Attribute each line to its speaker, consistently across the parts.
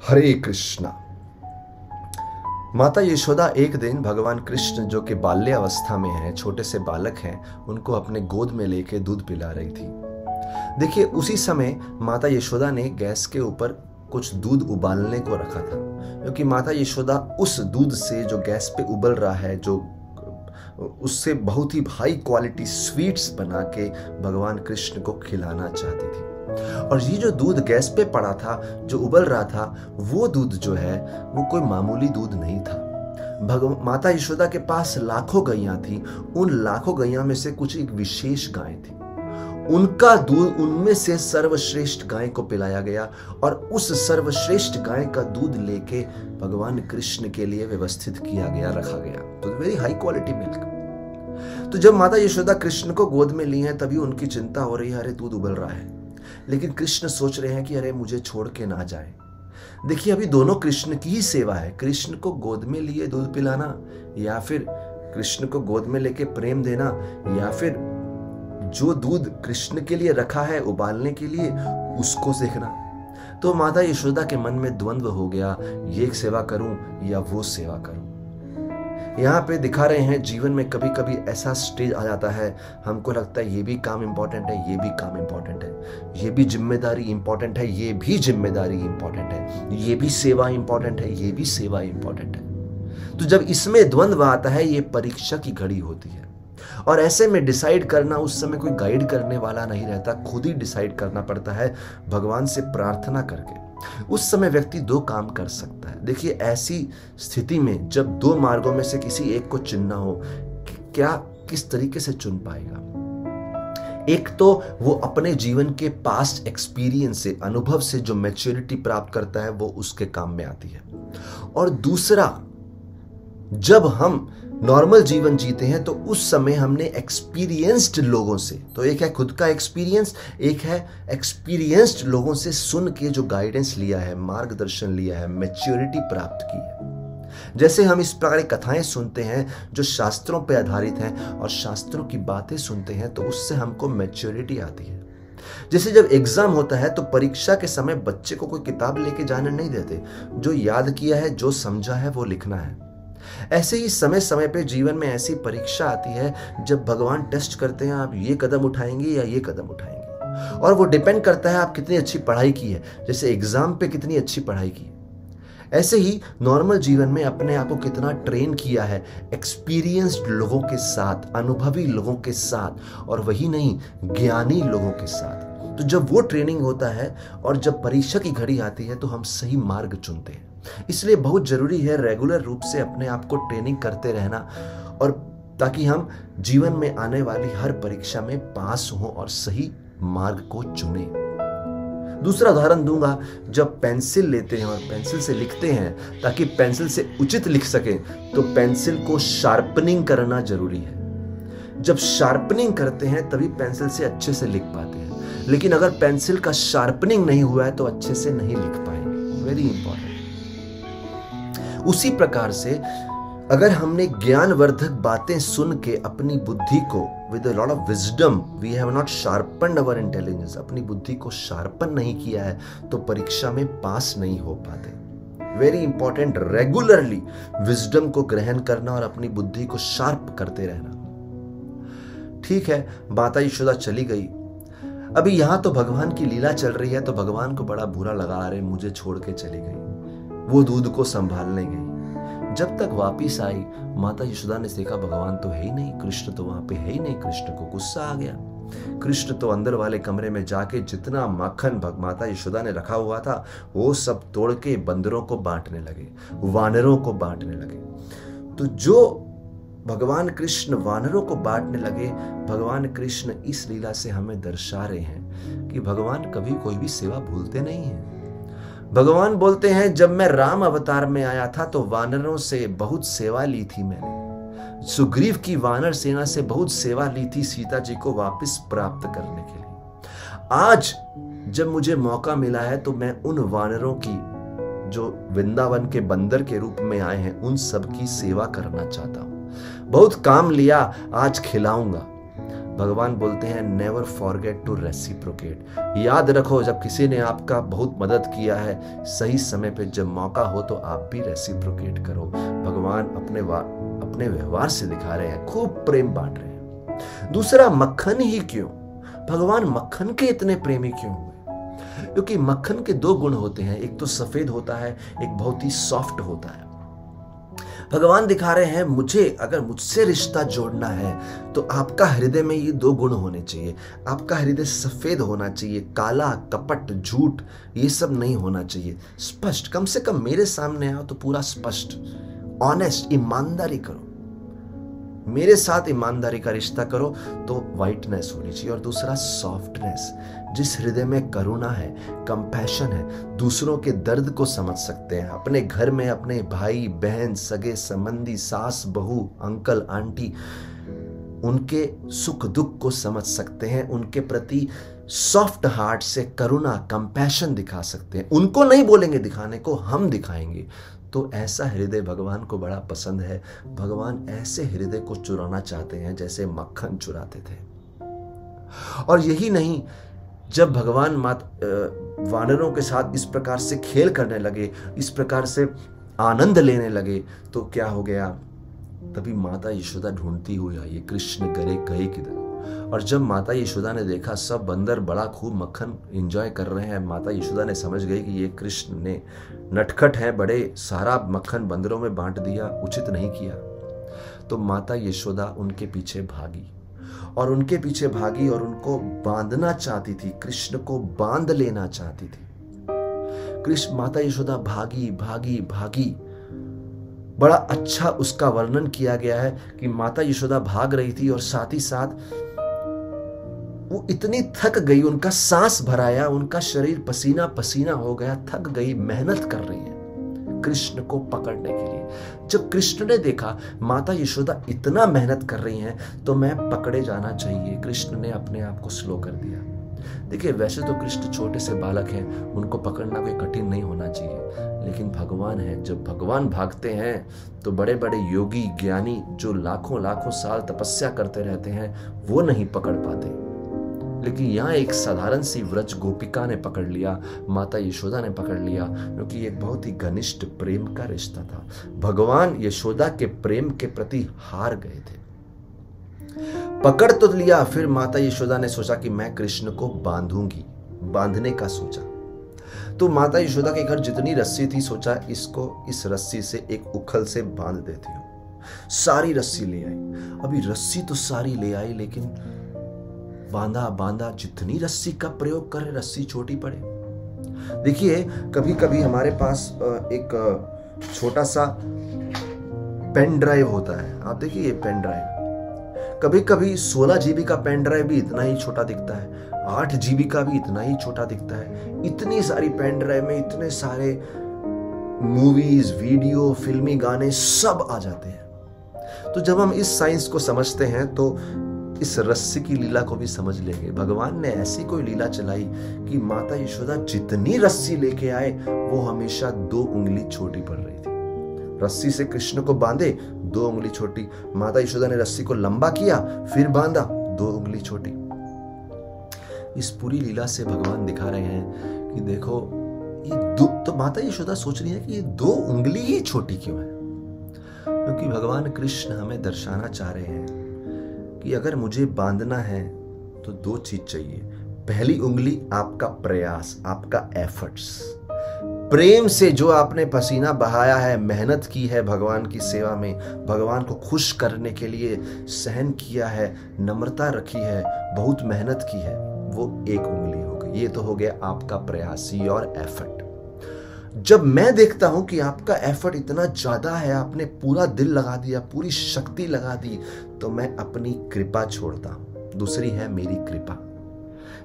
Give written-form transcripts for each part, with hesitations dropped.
Speaker 1: हरे कृष्णा। माता यशोदा एक दिन भगवान कृष्ण जो कि बाल्यावस्था में हैं, छोटे से बालक हैं, उनको अपने गोद में लेके दूध पिला रही थी। देखिए, उसी समय माता यशोदा ने गैस के ऊपर कुछ दूध उबालने को रखा था, क्योंकि माता यशोदा उस दूध से जो गैस पे उबल रहा है, जो उससे बहुत ही हाई क्वालिटी स्वीट्स बना के भगवान कृष्ण को खिलाना चाहती थी। और ये जो दूध गैस पे पड़ा था, जो उबल रहा था, वो दूध जो है वो कोई मामूली दूध नहीं था। माता यशोदा के पास लाखों गैया थी। उन लाखों गैया में से कुछ एक विशेष गाय थी। उनका दूध उनमें से सर्वश्रेष्ठ गाय को पिलाया गया और उस सर्वश्रेष्ठ गाय का दूध लेके भगवान कृष्ण के लिए व्यवस्थित किया गया, रखा गया। तो वेरी हाई क्वालिटी मिल्क। तो जब माता यशोदा कृष्ण को गोद में ली हैं, तभी उनकी चिंता हो रही है, अरे दूध उबल रहा है। लेकिन कृष्ण सोच रहे हैं कि अरे मुझे छोड़ के ना जाए। देखिए, अभी दोनों कृष्ण की ही सेवा है। कृष्ण को गोद में लिए दूध पिलाना, या फिर कृष्ण को गोद में लेके प्रेम देना, या फिर जो दूध कृष्ण के लिए रखा है उबालने के लिए, उसको देखना। तो माता यशोदा के मन में द्वंद्व हो गया, ये सेवा करूं या वो सेवा करूं। यहाँ पे दिखा रहे हैं, जीवन में कभी कभी ऐसा स्टेज आ जाता है, हमको लगता है ये भी काम इंपॉर्टेंट है, ये भी काम इंपॉर्टेंट है, ये भी जिम्मेदारी इंपॉर्टेंट है, ये भी जिम्मेदारी इंपॉर्टेंट है, ये भी सेवा इंपॉर्टेंट है, ये भी सेवा इंपॉर्टेंट है। तो जब इसमें द्वंद्व आता है, ये परीक्षा की घड़ी होती है। और ऐसे में डिसाइड करना, उस समय कोई गाइड करने वाला नहीं रहता, खुद ही डिसाइड करना पड़ता है भगवान से प्रार्थना करके। उस समय व्यक्ति दो काम कर सकता है। देखिए, ऐसी स्थिति में जब दो मार्गों में से किसी एक को चुनना हो, क्या किस तरीके से चुन पाएगा? एक तो वो अपने जीवन के पास्ट एक्सपीरियंस से, अनुभव से जो मैच्योरिटी प्राप्त करता है, वो उसके काम में आती है। और दूसरा, जब हम नॉर्मल जीवन जीते हैं तो उस समय हमने एक्सपीरियंस्ड लोगों से, तो एक है खुद का एक्सपीरियंस, एक है एक्सपीरियंस्ड लोगों से सुन के जो गाइडेंस लिया है, मार्गदर्शन लिया है, मैच्योरिटी प्राप्त की है। जैसे हम इस प्रकार की कथाएं सुनते हैं जो शास्त्रों पर आधारित हैं, और शास्त्रों की बातें सुनते हैं, तो उससे हमको मैच्योरिटी आती है। जैसे जब एग्जाम होता है तो परीक्षा के समय बच्चे को कोई किताब लेके जाने नहीं देते, जो याद किया है, जो समझा है, वो लिखना है। ऐसे ही समय समय पे जीवन में ऐसी परीक्षा आती है जब भगवान टेस्ट करते हैं, आप ये कदम उठाएंगे या ये कदम उठाएंगे। और वो डिपेंड करता है आप कितनी अच्छी पढ़ाई की है, जैसे एग्जाम पे कितनी अच्छी पढ़ाई की। ऐसे ही नॉर्मल जीवन में अपने आप को कितना ट्रेन किया है एक्सपीरियंस्ड लोगों के साथ, अनुभवी लोगों के साथ, और वही नहीं, ज्ञानी लोगों के साथ। तो जब वो ट्रेनिंग होता है और जब परीक्षा की घड़ी आती है, तो हम सही मार्ग चुनते हैं। इसलिए बहुत जरूरी है रेगुलर रूप से अपने आप को ट्रेनिंग करते रहना, और ताकि हम जीवन में आने वाली हर परीक्षा में पास हों और सही मार्ग को चुनें। दूसरा उदाहरण दूंगा, जब पेंसिल लेते हैं और पेंसिल से लिखते हैं, ताकि पेंसिल से उचित लिख सकें, तो पेंसिल को शार्पनिंग करना जरूरी है। जब शार्पनिंग करते हैं तभी पेंसिल से अच्छे से लिख पाते हैं। लेकिन अगर पेंसिल का शार्पनिंग नहीं हुआ है तो अच्छे से नहीं लिख पाएंगे। Very important. उसी प्रकार से अगर हमने ज्ञानवर्धक बातें सुन के अपनी बुद्धि को with a lot of wisdom, we have not sharpened our intelligence, अपनी बुद्धि को शार्पन नहीं किया है, तो परीक्षा में पास नहीं हो पाते। वेरी इंपॉर्टेंट, रेगुलरली विजडम को ग्रहण करना और अपनी बुद्धि को शार्प करते रहना। ठीक है, माता यशोदा चली गई। अभी यहां तो भगवान की लीला चल रही है, तो भगवान को बड़ा बुरा लगा, अरे मुझे छोड़ के चली गई। वो दूध को संभालने गई। जब तक वापिस आई, माता यशोदा ने देखा भगवान तो है ही नहीं, कृष्ण तो वहां पे है ही नहीं। कृष्ण को गुस्सा आ गया। कृष्ण तो अंदर वाले कमरे में जाके जितना माखन माता यशोदा ने रखा हुआ था, वो सब तोड़ के बंदरों को बांटने लगे, वानरों को बांटने लगे। तो जो भगवान कृष्ण वानरों को बांटने लगे, भगवान कृष्ण इस लीला से हमें दर्शा रहे हैं कि भगवान कभी कोई भी सेवा भूलते नहीं हैं। भगवान बोलते हैं, जब मैं राम अवतार में आया था तो वानरों से बहुत सेवा ली थी मैंने। सुग्रीव की वानर सेना से बहुत सेवा ली थी सीता जी को वापस प्राप्त करने के लिए। आज जब मुझे मौका मिला है तो मैं उन वानरों की, जो वृंदावन के बंदर के रूप में आए हैं, उन सब की सेवा करना चाहता हूं। बहुत काम लिया, आज खिलाऊंगा। भगवान बोलते हैं नेवर फॉरगेट टू रेसिप्रोकेट। याद रखो, जब किसी ने आपका बहुत मदद किया है, सही समय पे जब मौका हो तो आप भी रेसिप्रोकेट करो। भगवान अपने व्यवहार से दिखा रहे हैं, खूब प्रेम बांट रहे हैं। दूसरा, मक्खन ही क्यों? भगवान मक्खन के इतने प्रेमी क्यों हुए? क्योंकि मक्खन के दो गुण होते हैं, एक तो सफेद होता है, एक बहुत ही सॉफ्ट होता है। भगवान दिखा रहे हैं, अगर मुझसे रिश्ता जोड़ना है तो आपका हृदय में ये दो गुण होने चाहिए। आपका हृदय सफेद होना चाहिए, काला, कपट, झूठ ये सब नहीं होना चाहिए। स्पष्ट, कम से कम मेरे सामने आओ तो पूरा स्पष्ट, ऑनेस्ट, ईमानदारी करो। मेरे साथ ईमानदारी का रिश्ता करो तो वाइटनेस होनी चाहिए। और दूसरा, सॉफ्टनेस। जिस हृदय में करुणा है, कंपैशन है, दूसरों के दर्द को समझ सकते हैं, अपने घर में अपने भाई बहन, सगे संबंधी, सास बहू, अंकल आंटी, उनके सुख दुख को समझ सकते हैं, उनके प्रति सॉफ्ट हार्ट से करुणा, कंपैशन दिखा सकते हैं। उनको नहीं बोलेंगे दिखाने को, हम दिखाएंगे। तो ऐसा हृदय भगवान को बड़ा पसंद है। भगवान ऐसे हृदय को चुराना चाहते हैं जैसे मक्खन चुराते थे। और यही नहीं, जब भगवान वानरों के साथ इस प्रकार से खेल करने लगे, इस प्रकार से आनंद लेने लगे, तो क्या हो गया? तभी माता यशोदा ढूंढती हुई आई, कृष्ण गए किधर। और जब माता यशोदा ने देखा सब बंदर बड़ा खूब मक्खन एंजॉय कर रहे हैं, माता यशोदा ने समझ गई कि ये कृष्ण ने नटखट है, बड़े सारा मक्खन बंदरों में बांट दिया, उचित नहीं किया। तो माता यशोदा उनके पीछे भागी और उनको बांधना चाहती थी, कृष्ण को बांध लेना चाहती थी। माता यशोदा भागी भागी भागी। बड़ा अच्छा उसका वर्णन किया गया है कि माता यशोदा भाग रही थी और साथ ही साथ वो इतनी थक गई, उनका सांस भराया, उनका शरीर पसीना पसीना हो गया, थक गई, मेहनत कर रही है कृष्ण को पकड़ने के लिए। जब कृष्ण ने देखा माता यशोदा इतना मेहनत कर रही हैं तो मैं पकड़े जाना चाहिए, कृष्ण ने अपने आप को स्लो कर दिया। देखिए, वैसे तो कृष्ण छोटे से बालक हैं, उनको पकड़ना कोई कठिन नहीं होना चाहिए, लेकिन भगवान है, जब भगवान भागते हैं तो बड़े बड़े योगी ज्ञानी जो लाखों लाखों साल तपस्या करते रहते हैं वो नहीं पकड़ पाते। लेकिन यहाँ एक साधारण सी व्रज गोपिका ने पकड़ लिया, माता यशोदा ने पकड़ लिया, क्योंकि एक बहुत ही घनिष्ठ प्रेम का रिश्ता था। भगवान यशोदा के प्रेम के प्रति हार गए थे। पकड़ तो लिया, फिर माता यशोदा ने सोचा कि मैं कृष्ण को बांधूंगी, बांधने का सोचा। तो माता यशोदा के घर जितनी रस्सी थी, सोचा इसको इस रस्सी से एक उखल से बांध देती हूँ। सारी रस्सी ले आई। अभी रस्सी तो सारी ले आई, लेकिन बांधा, जितनी रस्सी का प्रयोग करे रस्सी छोटी पड़े। देखिए, कभी कभी हमारे पास एक छोटा सा पेन ड्राइव होता है। आप देखिए ये पेन ड्राइव, कभी कभी 16 GB का पेन ड्राइव भी इतना ही छोटा दिखता है, 8 GB का भी इतना ही छोटा दिखता है। इतनी सारी पेन ड्राइव में इतने सारे मूवीज, वीडियो, फिल्मी गाने सब आ जाते हैं। तो जब हम इस साइंस को समझते हैं तो इस रस्सी की लीला को भी समझ लेंगे। भगवान ने ऐसी कोई लीला चलाई कि माता यशोदा जितनी रस्सी लेके आए वो हमेशा 2 उंगली छोटी पड़ रही थी। रस्सी से कृष्ण को बांधे, 2 उंगली छोटी। माता यशोदा ने रस्सी को लंबा किया, फिर बांधा, 2 उंगली छोटी। इस पूरी लीला से भगवान दिखा रहे हैं कि देखो, ये तो माता यशोदा सोच रही है कि ये 2 उंगली ही छोटी क्यों है, क्योंकि भगवान कृष्ण हमें दर्शाना चाह रहे हैं कि अगर मुझे बांधना है तो 2 चीज चाहिए। पहली उंगली आपका प्रयास, आपका एफर्ट्स, प्रेम से जो आपने पसीना बहाया है, मेहनत की है भगवान की सेवा में, भगवान को खुश करने के लिए सहन किया है, नम्रता रखी है, बहुत मेहनत की है, वो 1 उंगली हो गई। ये तो हो गया आपका प्रयास, योर एफर्ट। जब मैं देखता हूं कि आपका एफर्ट इतना ज्यादा है, आपने पूरा दिल लगा दिया, पूरी शक्ति लगा दी, तो मैं अपनी कृपा छोड़ता हूं। दूसरी है मेरी कृपा।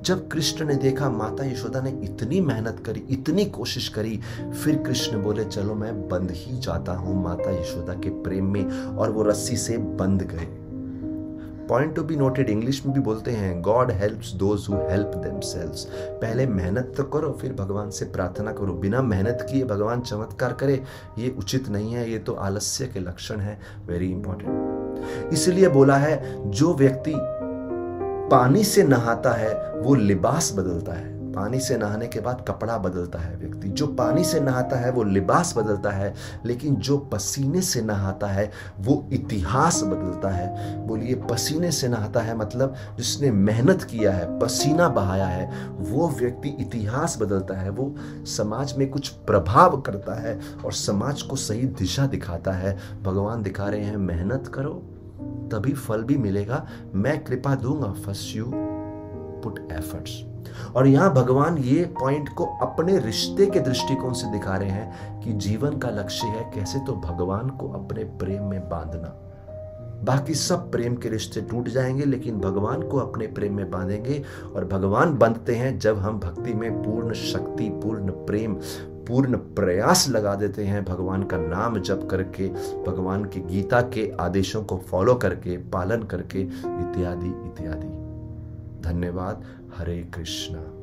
Speaker 1: जब कृष्ण ने देखा माता यशोदा ने इतनी मेहनत करी, इतनी कोशिश करी, फिर कृष्ण बोले चलो मैं बंध ही जाता हूं माता यशोदा के प्रेम में, और वो रस्सी से बंध गए। Point to be noted, English में भी बोलते हैं God helps those who help themselves. पहले मेहनत तो करो, फिर भगवान से प्रार्थना करो। बिना मेहनत किए भगवान चमत्कार करे, ये उचित नहीं है, ये तो आलस्य के लक्षण है। Very important. इसलिए बोला है जो व्यक्ति पानी से नहाता है वो लिबास बदलता है। पानी से नहाने के बाद कपड़ा बदलता है व्यक्ति। जो पानी से नहाता है वो लिबास बदलता है, लेकिन जो पसीने से नहाता है वो इतिहास बदलता है। बोलिए, पसीने से नहाता है मतलब जिसने मेहनत किया है, पसीना बहाया है, वो व्यक्ति इतिहास बदलता है। वो समाज में कुछ प्रभाव करता है और समाज को सही दिशा दिखाता है। भगवान दिखा रहे हैं, मेहनत करो तभी फल भी मिलेगा। मैं कृपा दूंगा, फर्स्ट यू पुट एफर्ट्स। और यहां भगवान ये पॉइंट को अपने रिश्ते के दृष्टिकोण से दिखा रहे हैं कि जीवन का लक्ष्य है कैसे तो भगवान को अपने प्रेम में बांधना। बाकी सब प्रेम के रिश्ते टूट जाएंगे, लेकिन भगवान को अपने प्रेम में बांधेंगे। और भगवान बनते हैं जब हम भक्ति में पूर्ण शक्ति, पूर्ण प्रेम, पूर्ण प्रयास लगा देते हैं, भगवान का नाम जप करके, भगवान की गीता के आदेशों को फॉलो करके, पालन करके, इत्यादि इत्यादि। धन्यवाद। हरे कृष्णा।